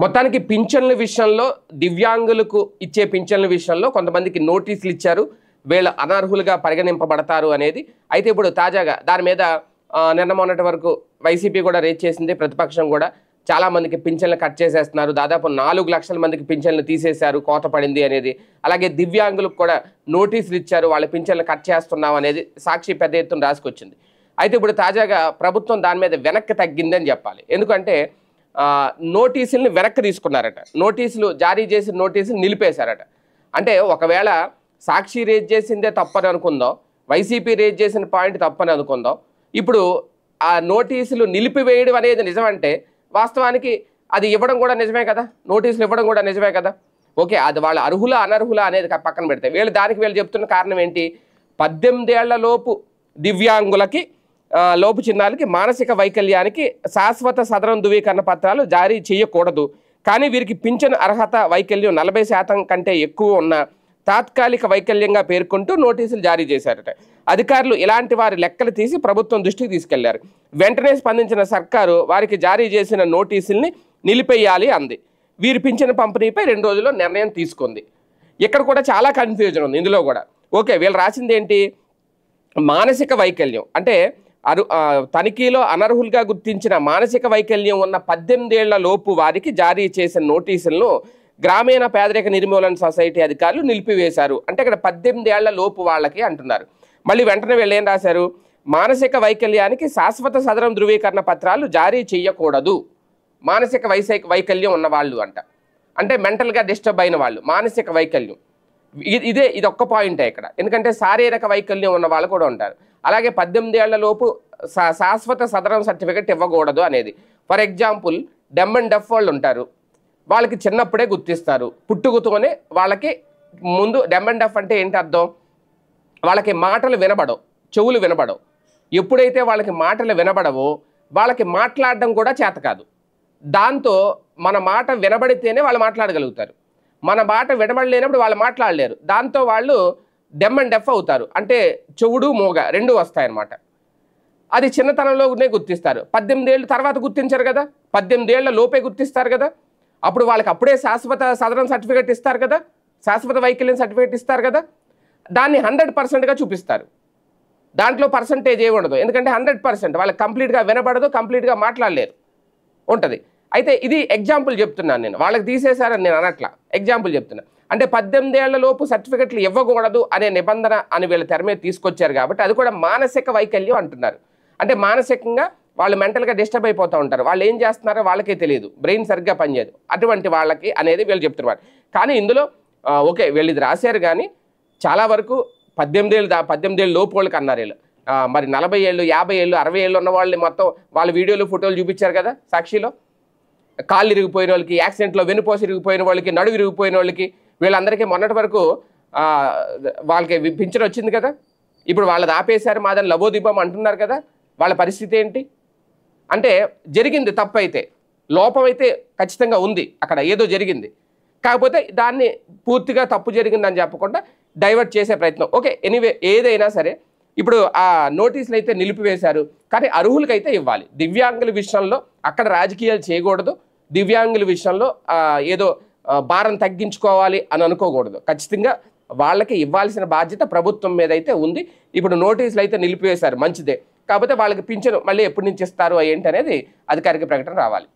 మొత్తానికి పింఛన్ల విషయంలో దివ్యాంగులకు ఇచ్చే పింఛన్ల విషయంలో కొంతమందికి నోటీసులు ఇచ్చారు, వీళ్ళు అనర్హులుగా పరిగణింపబడతారు అనేది. అయితే ఇప్పుడు తాజాగా దాని మీద నిన్న మొన్నటి వరకు వైసీపీ కూడా రేజ్ చేసింది, ప్రతిపక్షం కూడా. చాలామందికి పింఛన్లు కట్ చేసేస్తున్నారు, దాదాపు 4 లక్షల మందికి పింఛన్లు తీసేశారు, కోత పడింది అనేది. అలాగే దివ్యాంగులకు కూడా నోటీసులు ఇచ్చారు, వాళ్ళ పింఛన్లు కట్ చేస్తున్నాం అనేది సాక్షి పెద్ద ఎత్తున రాసుకొచ్చింది. అయితే ఇప్పుడు తాజాగా ప్రభుత్వం దాని మీద వెనక్కి తగ్గిందని చెప్పాలి. ఎందుకంటే నోటీసుల్ని వెనక్కి తీసుకున్నారట, నోటీసులు జారీ చేసిన నోటీసులు నిలిపేశారట. అంటే ఒకవేళ సాక్షి రేజ్ చేసిందే తప్పని అనుకుందాం, వైసీపీ రేజ్ చేసిన పాయింట్ తప్పని అనుకుందాం, ఇప్పుడు ఆ నోటీసులు నిలిపివేయడం అనేది నిజమంటే వాస్తవానికి అది ఇవ్వడం కూడా నిజమే కదా, నోటీసులు ఇవ్వడం కూడా నిజమే కదా. ఓకే, అది వాళ్ళ అర్హులా అనర్హులా అనేది పక్కన పెడితే వీళ్ళు చెప్తున్న కారణం ఏంటి? 18 ఏళ్ల లోపు దివ్యాంగులకి లోపు చిన్నాలకి మానసిక వైకల్యానికి శాశ్వత సదరం ధృవీకరణ పత్రాలు జారీ చేయకూడదు, కానీ వీరికి పింఛన్ అర్హత వైకల్యం 40% కంటే ఎక్కువ ఉన్న తాత్కాలిక వైకల్యంగా పేర్కొంటూ నోటీసులు జారీ చేశారట. అధికారులు ఇలాంటి వారి లెక్కలు తీసి ప్రభుత్వం దృష్టికి తీసుకెళ్లారు. వెంటనే స్పందించిన సర్కారు వారికి జారీ చేసిన నోటీసుల్ని నిలిపేయాలి అంది. వీరి పింఛన్ పంపిణీపై 2 రోజుల్లో నిర్ణయం తీసుకుంది. ఇక్కడ కూడా చాలా కన్ఫ్యూజన్ ఉంది ఇందులో కూడా. ఓకే, వీళ్ళు రాసింది ఏంటి? మానసిక వైకల్యం అంటే తనిఖీలో అనర్హులుగా గుర్తించిన మానసిక వైకల్యం ఉన్న 18 ఏళ్ల లోపు వారికి జారీ చేసిన నోటీసులను గ్రామీణ పేదరిక నిర్మూలన సొసైటీ అధికారులు నిలిపివేశారు. అంటే ఇక్కడ 18 ఏళ్ల లోపు వాళ్ళకి అంటున్నారు. మళ్ళీ వెంటనే వీళ్ళు ఏం రాశారు? మానసిక వైకల్యానికి శాశ్వత సదరం ధృవీకరణ పత్రాలు జారీ చేయకూడదు. మానసిక వైకల్యం ఉన్న వాళ్ళు అంటే మెంటల్గా డిస్టర్బ్ అయిన వాళ్ళు, మానసిక వైకల్యం. ఇది ఒక్క పాయింటే ఇక్కడ, ఎందుకంటే శారీరక వైకల్యం ఉన్న వాళ్ళు కూడా ఉంటారు. అలాగే 18 ఏళ్ల లోపు శాశ్వత సదరం సర్టిఫికెట్ ఇవ్వకూడదు అనేది. ఫర్ ఎగ్జాంపుల్ డెమ్ అండ్ డెఫ్ వాళ్ళు ఉంటారు, వాళ్ళకి చిన్నప్పుడే గుర్తిస్తారు, పుట్టుకతోనే వాళ్ళకి ముందు. డెమ్ అండ్ డెఫ్ అంటే ఏంటి అర్థం? వాళ్ళకి మాటలు వినబడవు, చెవులు వినబడవు. ఎప్పుడైతే వాళ్ళకి మాటలు వినబడవో వాళ్ళకి మాట్లాడడం కూడా చేత కాదు. దాంతో మన మాట వినబడితేనే వాళ్ళు మాట్లాడగలుగుతారు, మన మాట వినబడలేనప్పుడు వాళ్ళు మాట్లాడలేరు. దాంతో వాళ్ళు డెమ్ అండ్ డెఫ్ అవుతారు, అంటే చెవుడు మూగ 2 వస్తాయన్నమాట. అది చిన్నతనంలోనే గుర్తిస్తారు. 18 ఏళ్ళ తర్వాత గుర్తించారు కదా, 18 ఏళ్ల లోపే గుర్తిస్తారు కదా, అప్పుడు వాళ్ళకి అప్పుడే శాశ్వత సదరం సర్టిఫికేట్ ఇస్తారు కదా, శాశ్వత వైకల్యం సర్టిఫికేట్ ఇస్తారు కదా. దాన్ని 100%గా చూపిస్తారు, దాంట్లో పర్సంటేజ్ ఏమి ఉండదు. ఎందుకంటే 100% వాళ్ళకి కంప్లీట్గా వినబడదు, కంప్లీట్గా మాట్లాడలేరు ఉంటుంది. అయితే ఇది ఎగ్జాంపుల్ చెప్తున్నాను నేను, వాళ్ళకి తీసేశారని నేను అనట్లా, ఎగ్జాంపుల్ చెప్తున్నా. అంటే 18 ఏళ్ల లోపు సర్టిఫికెట్లు ఇవ్వకూడదు అనే నిబంధన అని వీళ్ళ తెర మీద తీసుకొచ్చారు కాబట్టి అది కూడా మానసిక వైకల్యం అంటున్నారు. అంటే మానసికంగా వాళ్ళు మెంటల్గా డిస్టర్బ్ అయిపోతూ ఉంటారు, వాళ్ళు ఏం చేస్తున్నారో వాళ్ళకే తెలియదు, బ్రెయిన్ సరిగ్గా పనిచేయదు, అటువంటి వాళ్ళకి అనేది వీళ్ళు చెప్తున్నారు. కానీ ఇందులో ఓకే వీళ్ళు ఇది రాశారు, కానీ చాలా వరకు 18 ఏళ్ళు లోపు వాళ్ళకి అన్నారు వీళ్ళు. మరి 40 ఏళ్ళు 50 ఏళ్ళు 60 ఏళ్ళు ఉన్న వాళ్ళని మొత్తం వాళ్ళ వీడియోలు ఫోటోలు చూపించారు కదా సాక్షిలో. కాళ్ళు ఇరిగిపోయిన వాళ్ళకి, యాక్సిడెంట్లో వెన్నుపోసి ఇరిగిపోయిన వాళ్ళకి, నడువు ఇరిగిపోయిన వాళ్ళకి, వీళ్ళందరికీ మొన్నటి వరకు వాళ్ళకి పింఛన్ వచ్చింది కదా, ఇప్పుడు వాళ్ళది ఆపేశారు, మాదని లబోదిబ్బం అంటున్నారు కదా. వాళ్ళ పరిస్థితి ఏంటి? అంటే జరిగింది తప్పు, అయితే లోపం అయితే ఖచ్చితంగా ఉంది, అక్కడ ఏదో జరిగింది. కాకపోతే దాన్ని పూర్తిగా తప్పు జరిగిందని చెప్పకుండా డైవర్ట్ చేసే ప్రయత్నం. ఓకే, ఎనీవే ఏదైనా సరే ఇప్పుడు ఆ నోటీసులు అయితే నిలిపివేశారు, కానీ అర్హులకైతే ఇవ్వాలి. దివ్యాంగుల విషయంలో అక్కడ రాజకీయాలు చేయకూడదు, దివ్యాంగుల విషయంలో ఏదో భారం తగ్గించుకోవాలి అని అనుకోకూడదు. ఖచ్చితంగా వాళ్ళకి ఇవ్వాల్సిన బాధ్యత ప్రభుత్వం మీద అయితే ఉంది. ఇప్పుడు నోటీసులు అయితే నిలిపివేశారు, మంచిదే. కాకపోతే వాళ్ళకి పింఛను మళ్ళీ ఎప్పటి నుంచి ఇస్తారు ఏంటి అనేది అధికారిక ప్రకటన రావాలి.